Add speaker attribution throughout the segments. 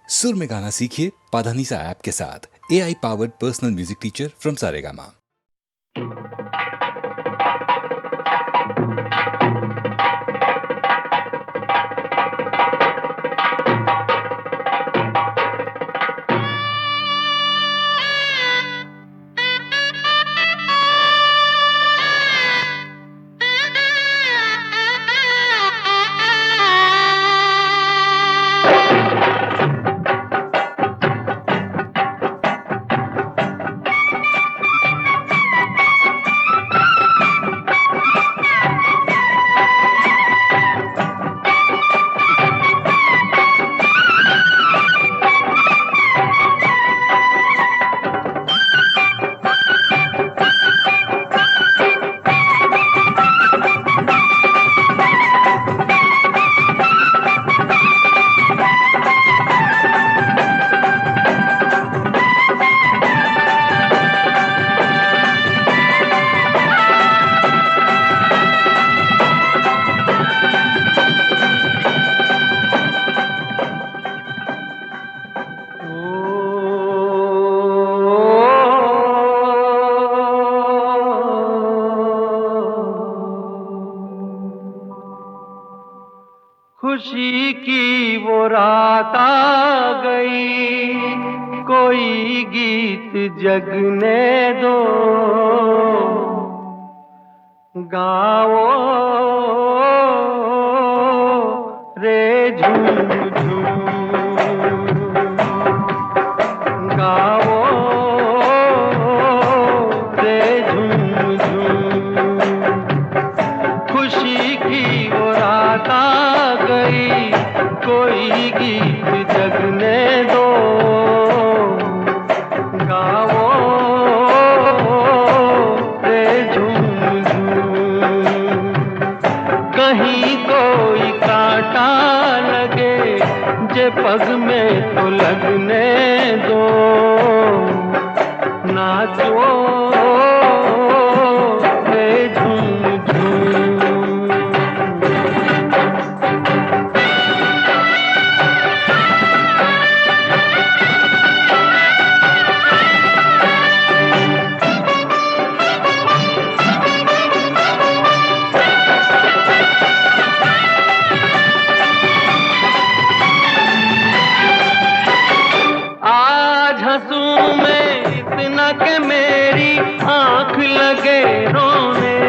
Speaker 1: सुर में गाना सीखिए पाधानीसा ऐप के साथ। AI powered personal music teacher from Saregama.
Speaker 2: खुशी की वो रात आ गई, कोई गीत जगने दो, गाओ रे झूम झूम, गाओ रे झूम झूम। खुशी की वो रात आ गई, कोई गीत जगने दो, गाओ रे झूम झूम। कहीं कोई कांटा लगे जे पग में तो लगने दो, नाचो रे झूम झूम। आज हंसूं मैं इतना कि मेरी आंख लगे रोने,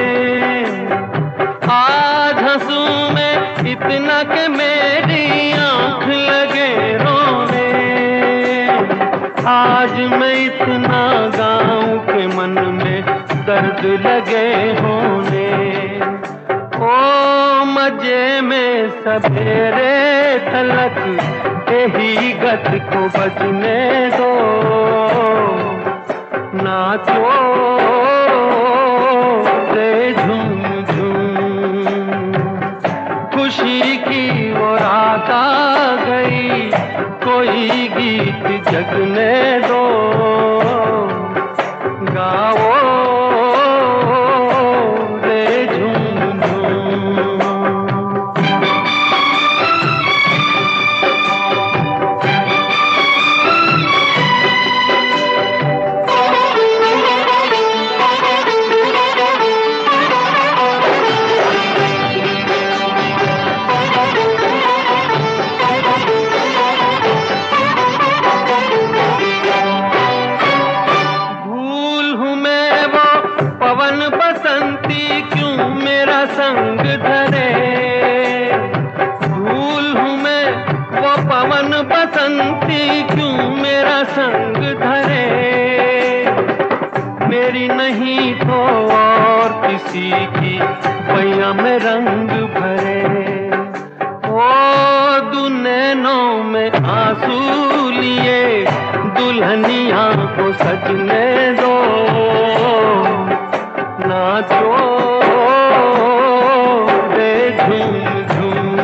Speaker 2: आज हंसूं मैं इतना कि मेरी आंख लगे रोने, आज मैं इतना गाऊं के मन में दर्द लगे होने। ओ मजे में सवेरे तलक यही गत को बजने दो, नाचो रे झूम झूम। खुशी की वो रात आ गई, कोई गीत जगने दो, गाओ रे झूम झूम। पवन बसंती क्यों मेरा संग धरे, भूल हूँ मैं वो पवन बसंती क्यों मेरा संग धरे, मेरी नहीं तो और किसी की पैया में रंग भरे। ओ दुनैनों में आंसू लिए दुल्हनिया को सजने दो, नाचो रे झूम झूम।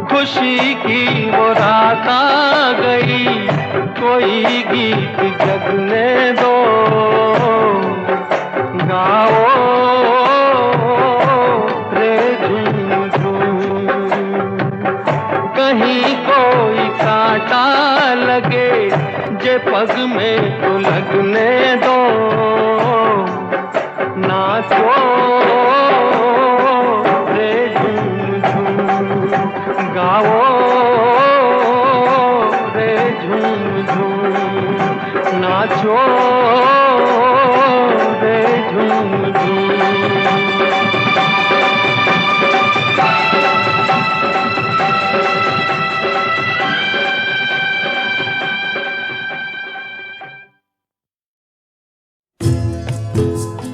Speaker 2: खुशी की वो रात आ गई, कोई गीत जगने दो, गाओ रे झूम झूम। कहीं कोई लगे जे पग में तो लगने दो, नाचो रे झूम झूम, गाओ रे झूम झूम, नाचो रे झूम झूम।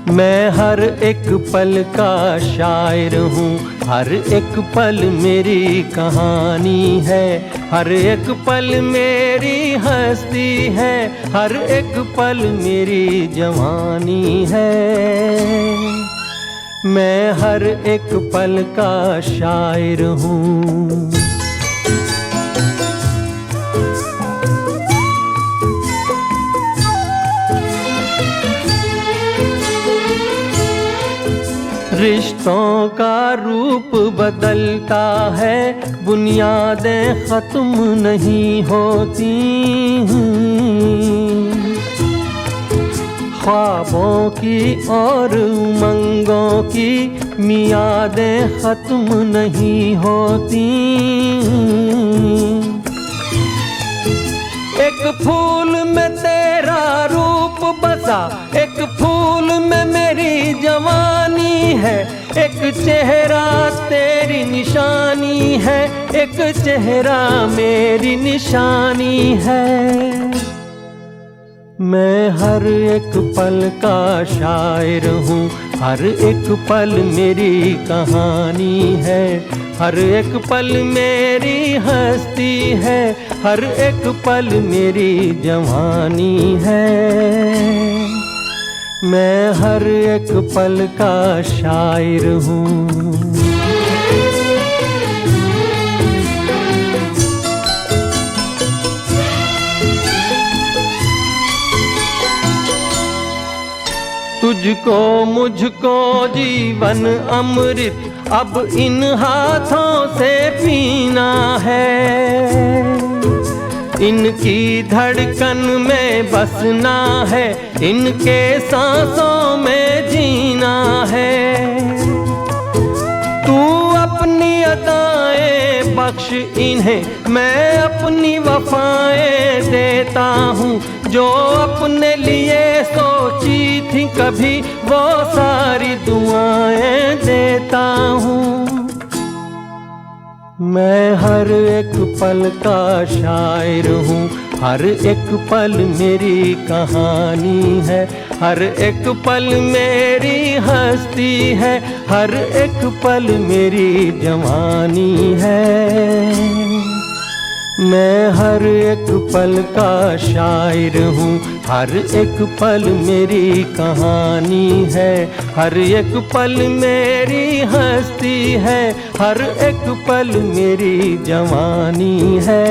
Speaker 2: मैं हर एक पल का शायर हूँ, हर एक पल मेरी कहानी है, हर एक पल मेरी हस्ती है, हर एक पल मेरी जवानी है। मैं हर एक पल का शायर हूँ। रिश्तों का रूप बदलता है, बुनियादें खत्म नहीं होती, ख्वाबों की और उमंगों की मियादें खत्म नहीं होती। एक फूल में तेरा रूप बसा, एक फूल में मेरी जवानी है, एक चेहरा तेरी निशानी है, एक चेहरा मेरी निशानी है। मैं हर एक पल का शायर हूँ, हर एक पल मेरी कहानी है, हर एक पल मेरी हस्ती है, हर एक पल मेरी जवानी है। मैं हर एक पल का शायर हूँ। तुझको मुझको जीवन अमृत अब इन हाथों से पीना है, इनकी धड़कन में बसना है, इनके सांसों में जीना है। तू अपनी अदाएं बख्श इन्हें, मैं अपनी वफाएं देता हूँ, जो अपने लिए सोची थी कभी वो सारी दुआएं देता हूँ। मैं हर एक पल का शायर हूँ, हर एक पल मेरी कहानी है, हर एक पल मेरी हस्ती है, हर एक पल मेरी जवानी है। मैं हर एक पल का शायर हूँ, हर एक पल मेरी कहानी है, हर एक पल मेरी हस्ती है, हर एक पल मेरी जवानी है।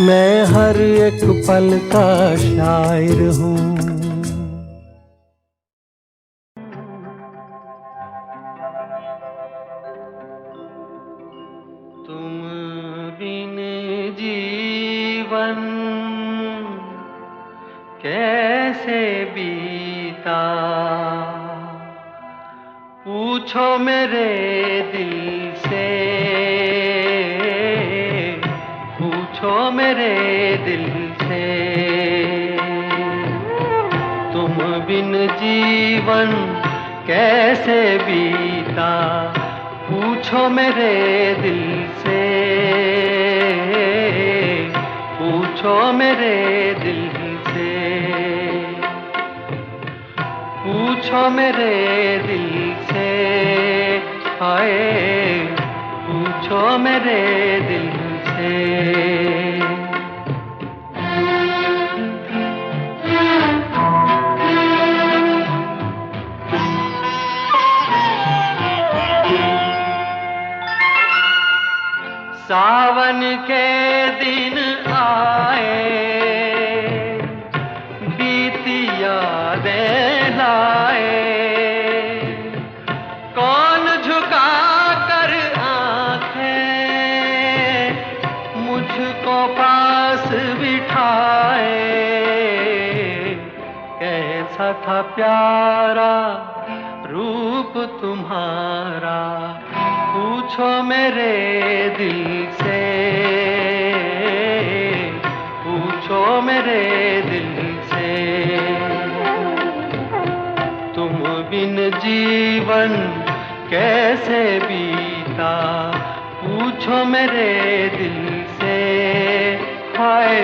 Speaker 2: मैं हर एक पल का शायर हूँ। जीवन कैसे बीता, पूछो मेरे दिल से, पूछो मेरे दिल से। तुम बिन जीवन कैसे बीता, पूछो मेरे दिल से, पूछो मेरे दिल से, पूछो मेरे दिल से, हाय पूछो मेरे दिल से। सावन के दिन आए, बीती यादें लाए, कौन झुका कर आंखें मुझको पा कैसा था प्यारा रूप तुम्हारा, पूछो मेरे दिल से, पूछो मेरे दिल से। तुम बिन जीवन कैसे बीता, पूछो मेरे दिल से, हाय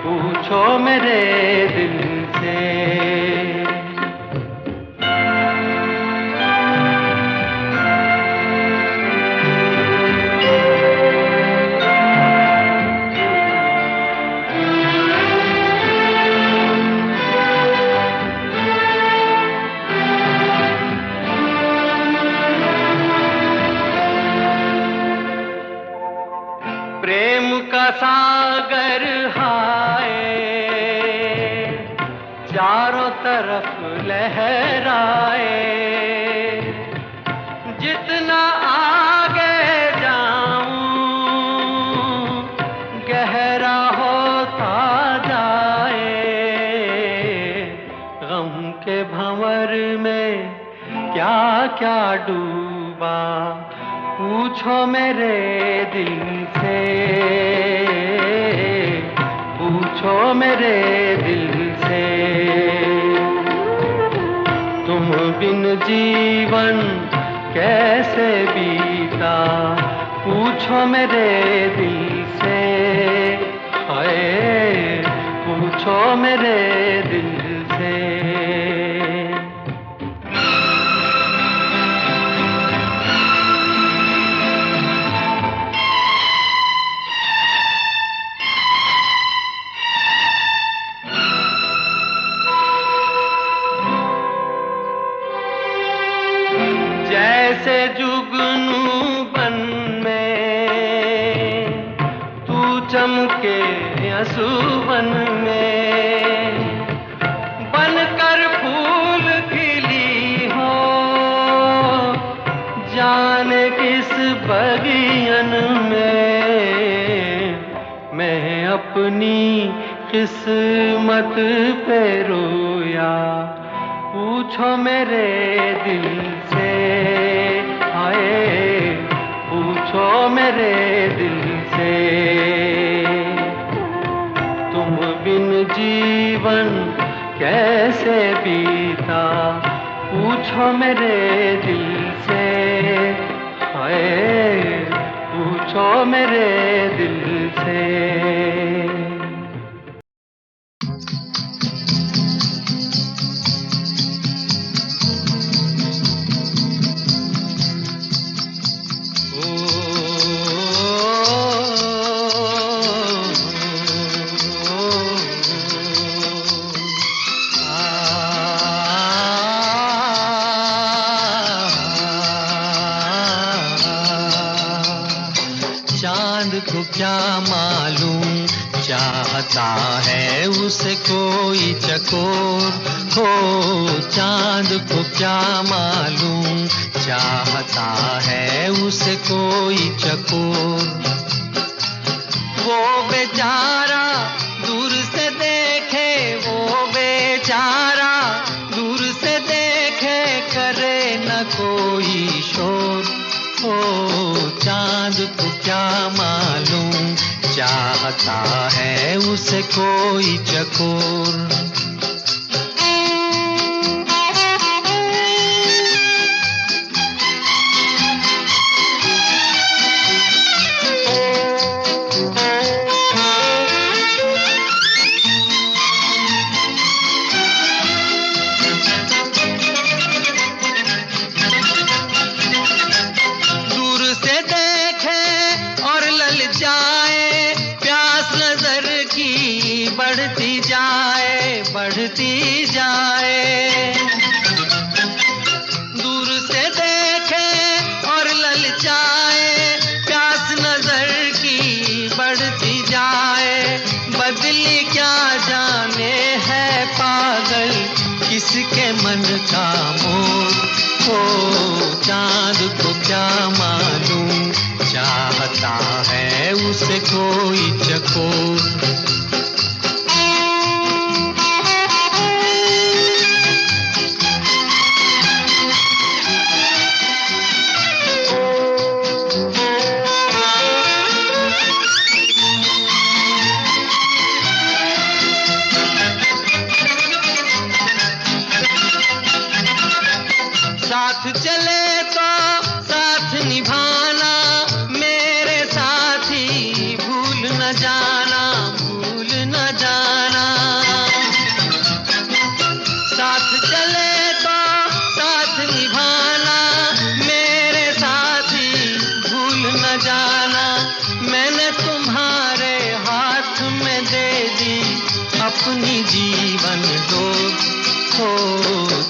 Speaker 2: पूछो मेरे दिल से। प्रेम का सागर हाय चारों तरफ लहराए, जितना आगे जाऊं गहरा होता जाए। गम के भंवर में क्या क्या डूबा, पूछो मेरे दिल से, पूछो मेरे दिल से। तुम बिन जीवन कैसे बीता, पूछो मेरे दिल से, हाय पूछो मेरे दिल से। जैसे जुगनू बन में तू चमके असुवन में, बनकर फूल खिली हो जाने किस बगियन में। मैं अपनी किस्मत पे रोया, पूछो मेरे दिल से, हाय पूछो मेरे दिल से। तुम बिन जीवन कैसे बीता, पूछो मेरे दिल से, हाय पूछो मेरे दिल से। चांद को क्या मालूम चाहता है उसे कोई चकोर हो, चांद को क्या मालूम चाहता है उसे कोई चकोर। वो बेचारा दूर से देखे, वो बेचारा दूर से देखे, करे न कोई शोर हो, चांद को क्या मालूम चाहता है उसे कोई चकोर। बढ़ती जाए, दूर से देखे और ललचाए, प्यास नजर की बढ़ती जाए। बदली क्या जाने है पागल किसके मन का मोर हो, चांद को क्या मालूम चाहता है उसे कोई चकोर। मैंने तुम्हारे हाथ में दे दी अपनी जीवन डोर। हो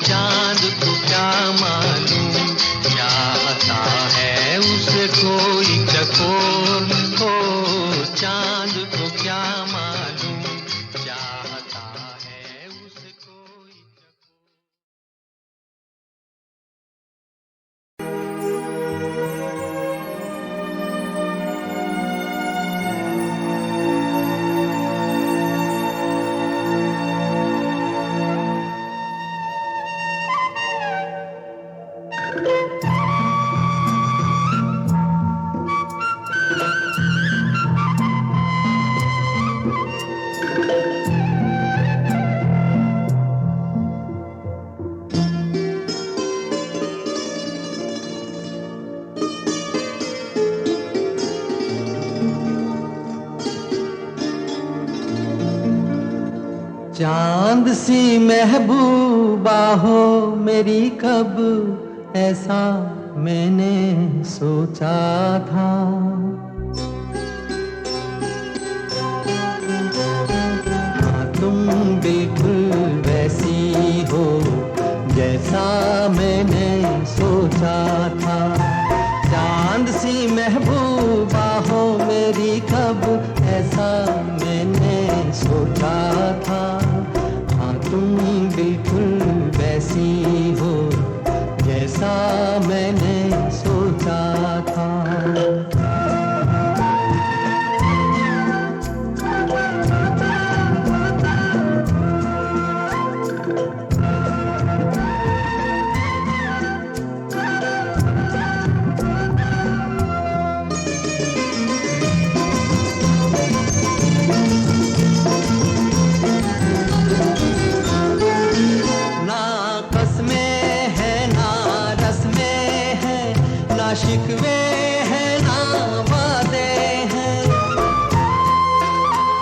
Speaker 2: चांद को क्या मालूम चाहता है उसे कोई चकोर। हो चांद को क्या मालूम चाहता है उसे कोई चकोर। चांद सी महबूबा हो मेरी कब ऐसा मैंने सोचा था। हाँ तुम बिल्कुल वैसी हो जैसा मैंने सोचा था। चांद सी महबूबा हो मेरी कब ऐसा मैंने सोचा था। हाँ तुम बिल्कुल वैसी हो जैसा मैंने सोचा था। शिकवे हैं ना वादे हैं,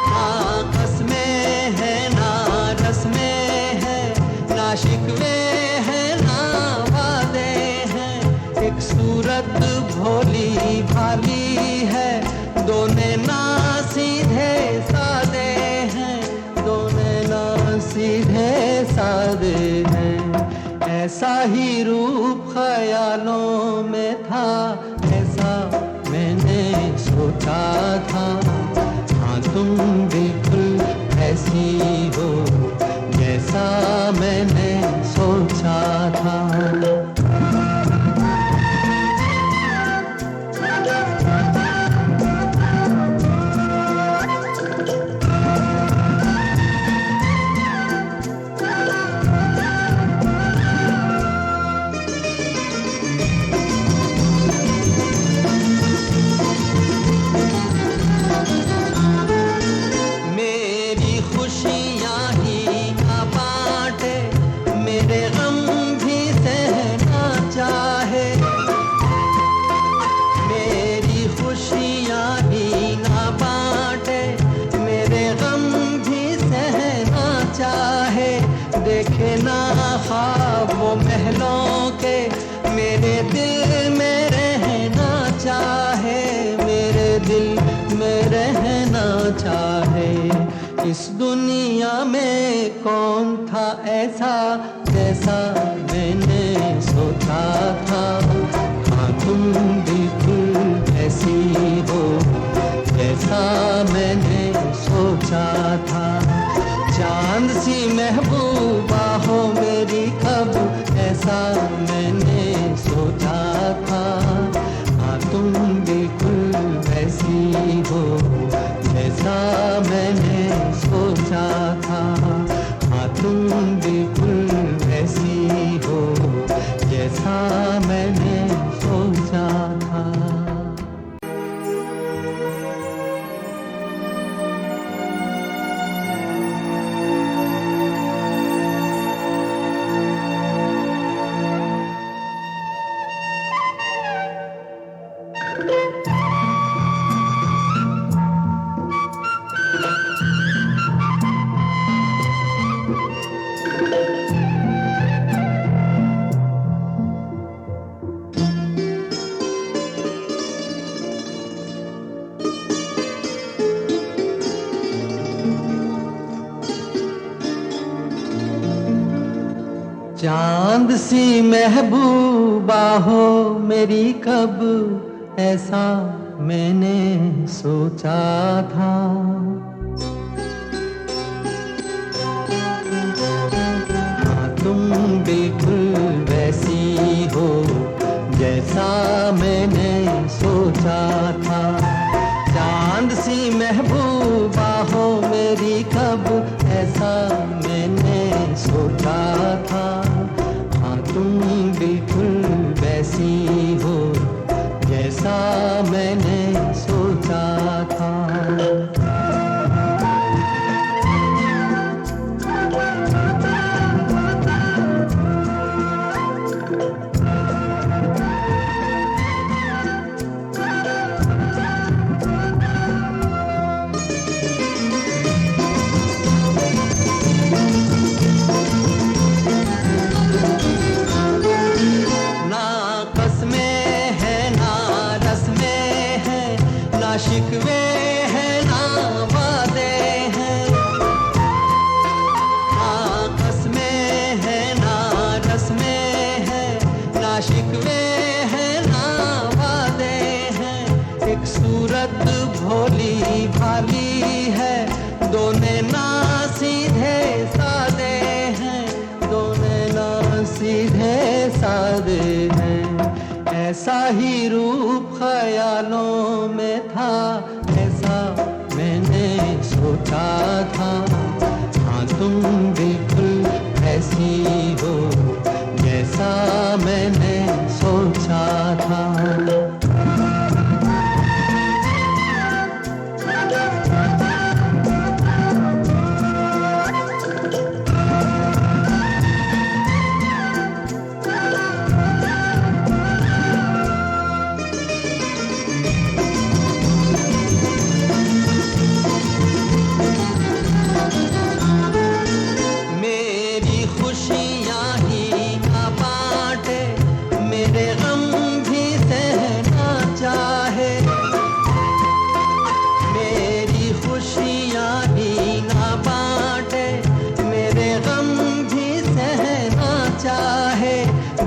Speaker 2: ना कसमें हैं ना रस्में हैं, ना शिकवे हैं ना वादे हैं। एक सूरत भोली भाली है, दोनों ना सीधे सादे हैं, दोनों ना सीधे सादे हैं। ऐसा ही रूप ख्यालों में था, ऐसा मैंने सोचा था। हाँ तुम बिल्कुल ऐसी हो जैसा मैंने सोचा था। देखे ना ख्वाब वो महलों के, मेरे दिल में रहना चाहे, मेरे दिल में रहना चाहे। इस दुनिया में कौन था ऐसा जैसा मैंने सोचा था। हाँ तुम बिल्कुल ऐसी हो जैसा मैंने सोचा था। चांद सी महबूबा हो मेरी कब ऐसा मैंने सोचा था। हाँ तुम बिल्कुल वैसी हो जैसा मैंने सोचा था। हाँ तुम बिल्कुल वैसी हो जैसा मैंने सोचा था। चांद सी महबूबा हो मेरी कब ऐसा मैंने सोचा था। हाँ तुम बिल्कुल वैसी हो जैसा मैंने सोचा था। चांद सी महबूबा हो मेरी कब ऐसा मैंने सोचा था। हाँ तुम बिल्कुल वैसी हो जैसा मैंने सोचा था। शिकवे हैं ना वादे हैं, ना कसमें हैं ना रस्में हैं, ना शिकवे हैं ना वादे हैं। एक सूरत भोली भाली है, दोनों ना सीधे सादे हैं, दोनों ना सीधे सादे हैं। ऐसा ही रूप ख्यालों में था, ऐसा मैंने सोचा था। हाँ तुम बिल्कुल ऐसी हो जैसा मैंने सोचा था।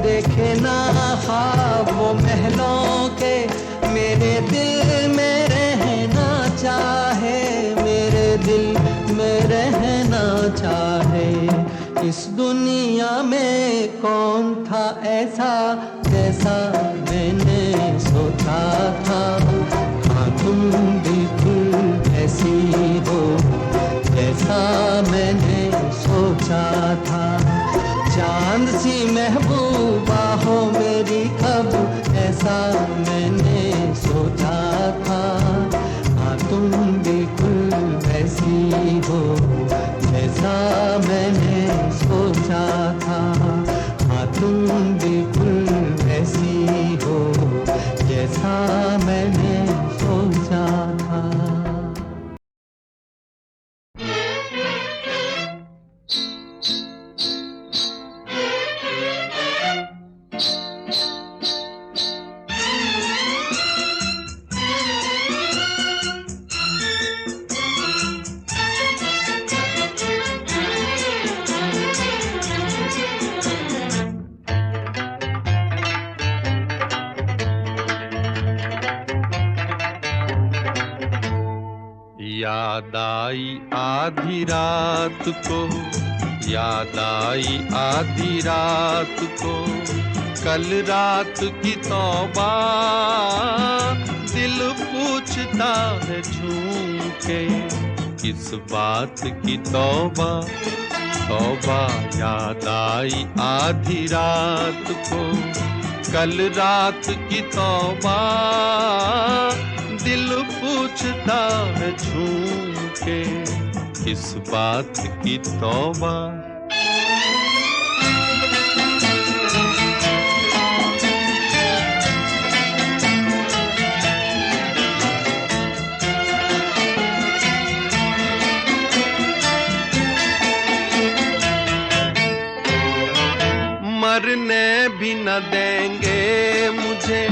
Speaker 2: देखे ना ख्वाब वो महलों के, मेरे दिल में रहना चाहे, मेरे दिल में रहना चाहे। इस दुनिया में कौन था ऐसा जैसा मैंने सोचा था। हाँ तुम बिल्कुल ऐसी हो जैसा मैंने सोचा था। चांद सी महबूबा हो मेरी कब ऐसा मैंने सोचा था। हाँ तुम बिल्कुल वैसी हो जैसा मैंने सोचा था। हाँ तुम बिल्कुल वैसी हो जैसा मैंने सोचा था।
Speaker 3: याद आई आधी रात को, याद आई आधी रात को, कल रात की तौबा, दिल पूछता है झूम के, किस बात की तौबा तौबा। याद आई आधी रात को, कल रात की तौबा, दिल पूछता है झूम के, किस बात की तौबा। मरने भी न देंगे मुझे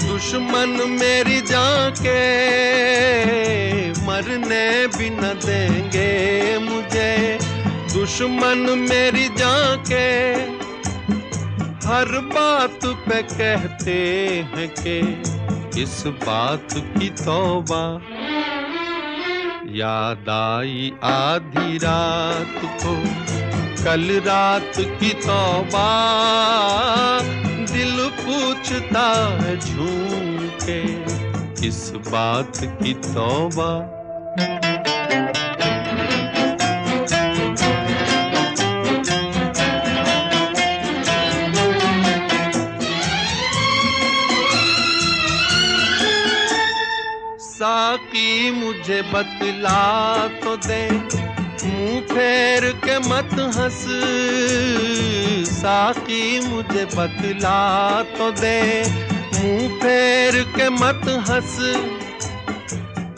Speaker 3: दुश्मन मेरी जान के, मरने भी न देंगे मुझे दुश्मन मेरी जान के। हर बात पे कहते हैं कि इस बात की तौबा। याद आई आधी रात को कल रात की तौबा, दिल पूछता है झूम के इस बात की तौबा। साकी मुझे बतला तो दे, मुंह फेर के मत हंस। साकी मुझे बतला तो दे, मुंह फेर के मत हंस।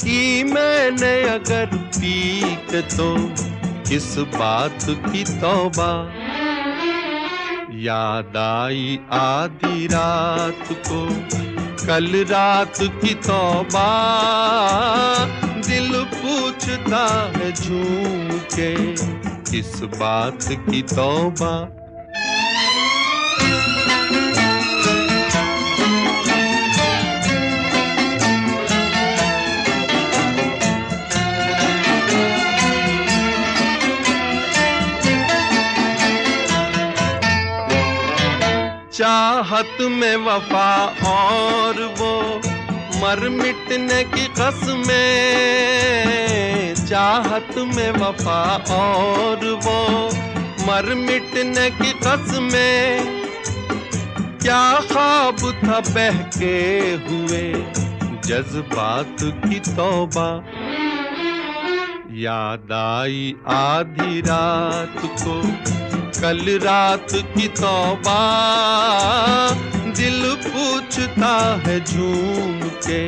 Speaker 3: कि मैंने अगर पी के तो किस बात की तौबा। याद आई आधी रात को कल रात की तौबा, दिल पूछता है झूम के इस बात की तौबा। चाहत में वफा और वो मर मिटने की कसमें। चाहत में वफा और वो मर मिटने की कसमें। क्या ख्वाब था बहके हुए जज्बात की तौबा। याद आई आधी रात को कल रात की तौबा, दिल पूछता है झूम के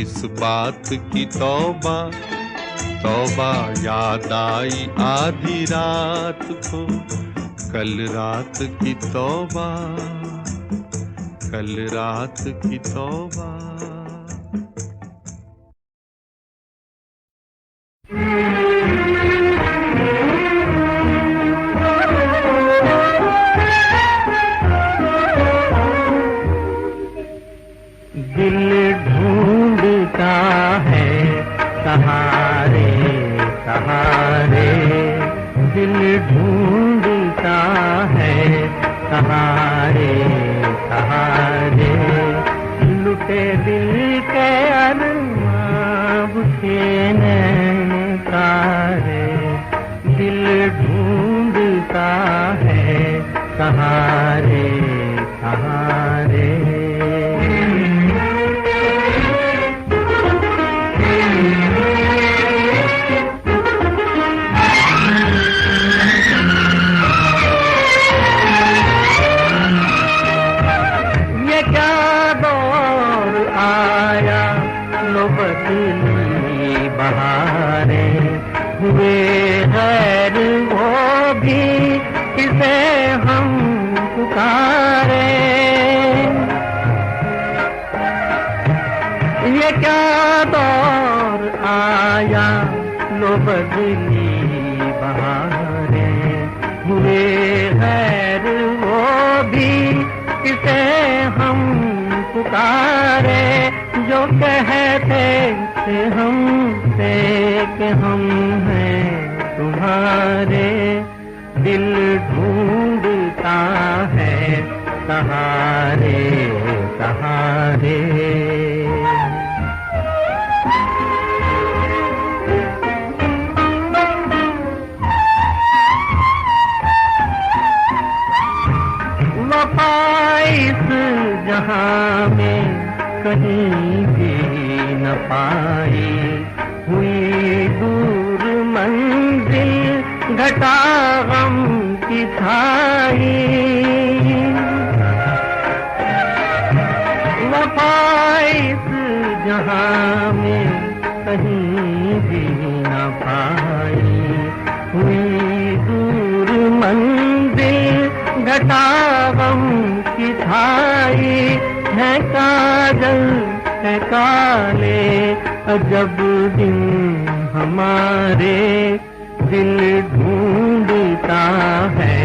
Speaker 3: इस बात की तौबा। तौबा याद आई आधी रात को कल रात की तौबा, कल रात की तौबा।
Speaker 2: दिल ढूंढता है सहारे सहारे, दिल ढूंढता है सहारे सहारे। लुटे दिल के अरमां बुझे नैन तारे। दिल ढूंढता है सहारे सहारे। बदली बहारें हुए गैर वो भी किसे हम पुकारे। ये क्या दौर आया लो बदली बहारें हुए गैर वो भी किसे हम पुकारे। जो कहते थे हमसे कि हम हैं तुम्हारे। दिल ढूंढता है सहारे सहारे। वफा इस जहां में कहीं भी न पाई। हुई दूर मंजिल घटा गम की छाई। वफा इस जहां में कहीं भी न पाई। हुई दूर मंजिल घटा गम की छाई। है काजल है काले अजब दिन हमारे। दिल ढूंढता है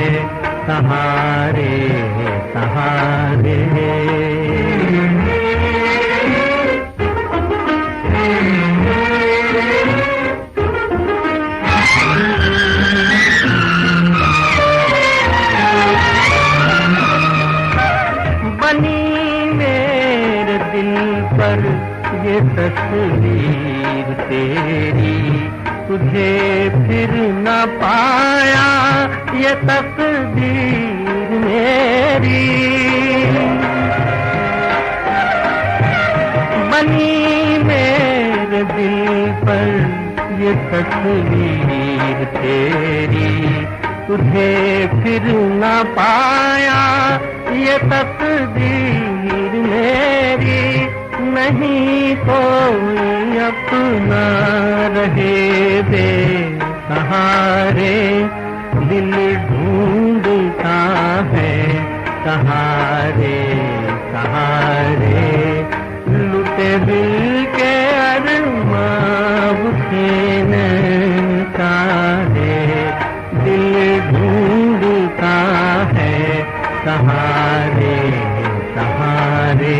Speaker 2: सहारे सहारे। बनी मेरे दिल पर ये तस्वीर तेरी, तुझे फिर न पाया ये तकदीर मेरी। बनी मेरे दिल पर ये तस्वीर तेरी, तुझे फिर न पाया ये तकदीर मेरी। नहीं कोई अपना रहे दे सहारे, दिल ढूंढता है सहारे सहारे। लुटे दिल के अरमां बुझे तारे, दिल ढूंढता है सहारे सहारे।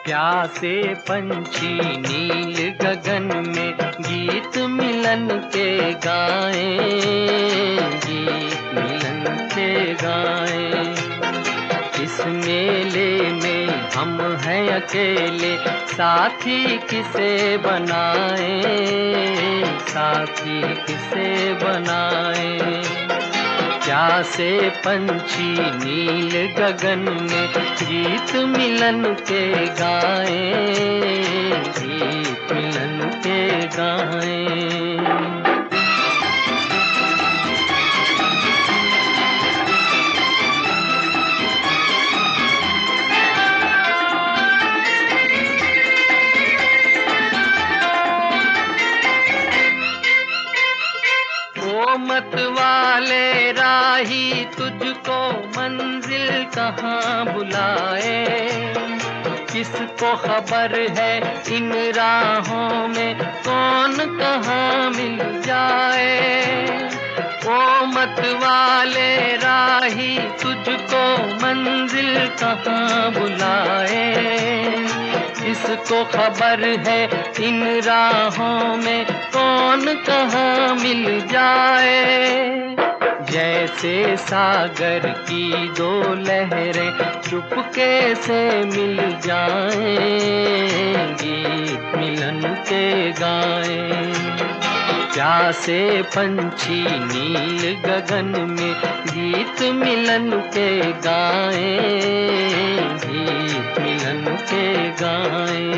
Speaker 2: प्यासे पंछी नील गगन में गीत मिलन के गाएं, गीत मिलन के गाएं। इस मेले में हम हैं अकेले, साथी किसे बनाएं, साथी किसे बनाएं। प्यासे पंछी नील गगन में गीत मिलन के गाएं, गीत मिलन के गाएं। मत वाले राही तुझको मंजिल कहाँ बुलाए, किसको खबर है इन राहों में कौन कहाँ मिल जाए। ओ मत वाले राही तुझको मंजिल कहाँ बुलाए, किसको खबर है इन राहों में कौन कहाँ मिल जाए। जैसे सागर की दो लहरें चुपके से मिल जाएं, गीत मिलन के गाएं। प्यासे पंछी नील गगन में गीत मिलन के गाएं, गीत मिलन के गाएं।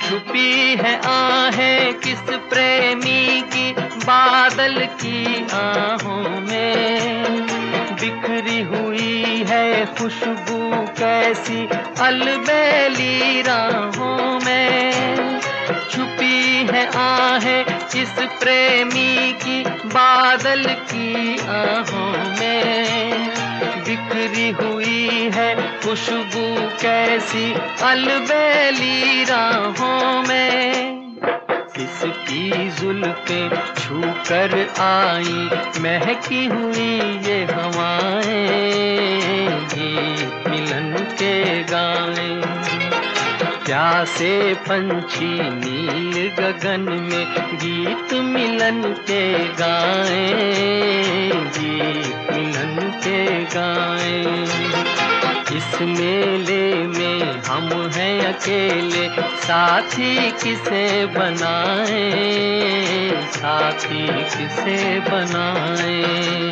Speaker 2: छुपी है आहें किस प्रेमी की बादल की आहों में, बिखरी हुई है खुशबू कैसी अलबेली राहों में। छुपी है आहें किस प्रेमी की बादल की आहों में, बिखरी हुई है खुशबू कैसी अलबेली राहों में। किसकी जुल्फें छू कर आई महकी हुई ये हवाएं, गीत मिलन के गाएं। प्यासे पंछी नील गगन में गीत मिलन के गाएं, गीत मिलन के गाएं। इस मेले में हम हैं अकेले, साथी किसे बनाएं, साथी किसे बनाएं।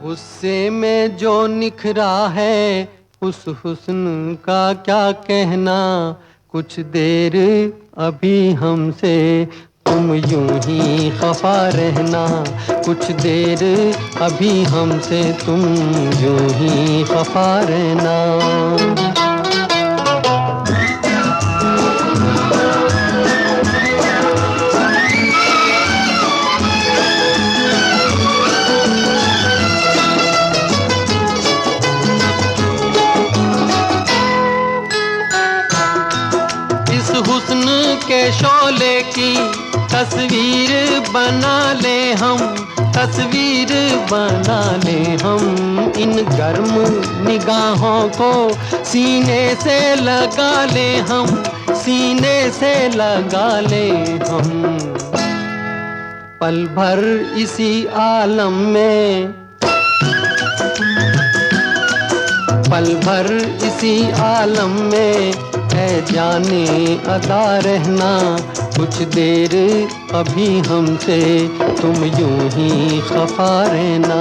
Speaker 2: गुस्से में जो निखरा है उस हुस्न का क्या कहना, कुछ देर अभी हमसे तुम यूं ही खफा रहना, कुछ देर अभी हमसे तुम यूं ही खफा रहना। हुस्न के शोले की तस्वीर बना ले हम, तस्वीर बना ले हम, इन गर्म निगाहों को सीने से लगा ले हम, सीने से लगा ले हम। पल भर इसी आलम में, पल भर इसी आलम में है जाने अदा रहना, कुछ देर अभी हमसे तुम यूं ही खफा रहना।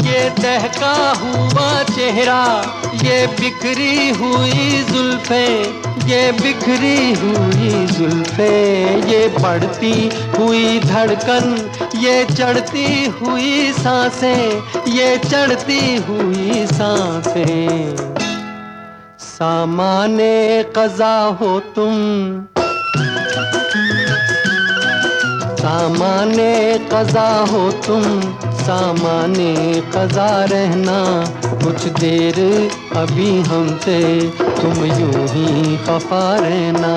Speaker 2: ये दहका हुआ चेहरा, ये बिखरी हुई जुल्फें, ये बिखरी हुई जुल्फें, ये बढ़ती हुई धड़कन, ये चढ़ती हुई सांसें, ये चढ़ती हुई सांसें। सामाने क़ज़ा हो तुम, सामाने क़ज़ा हो तुम, सामाने क़ज़ा रहना, कुछ देर अभी हमसे तुम यूं ही खफा रहना।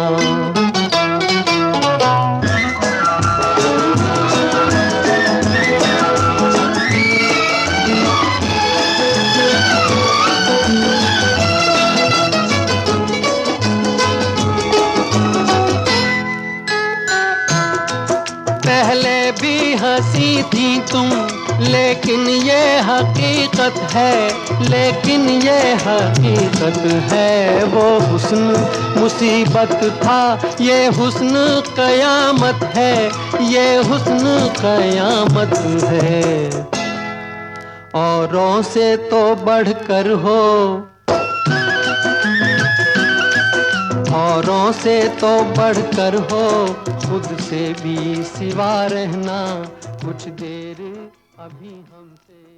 Speaker 2: पहले भी हंसी थी तुम, लेकिन ये हकीकत है, लेकिन ये हकीकत है। वो हुस्न मुसीबत था, ये हुस्न कयामत है, ये हुस्न कयामत है। औरों से तो बढ़कर हो, औरों से तो बढ़कर हो, खुद से भी सिवा रहना, कुछ देर अभी हमसे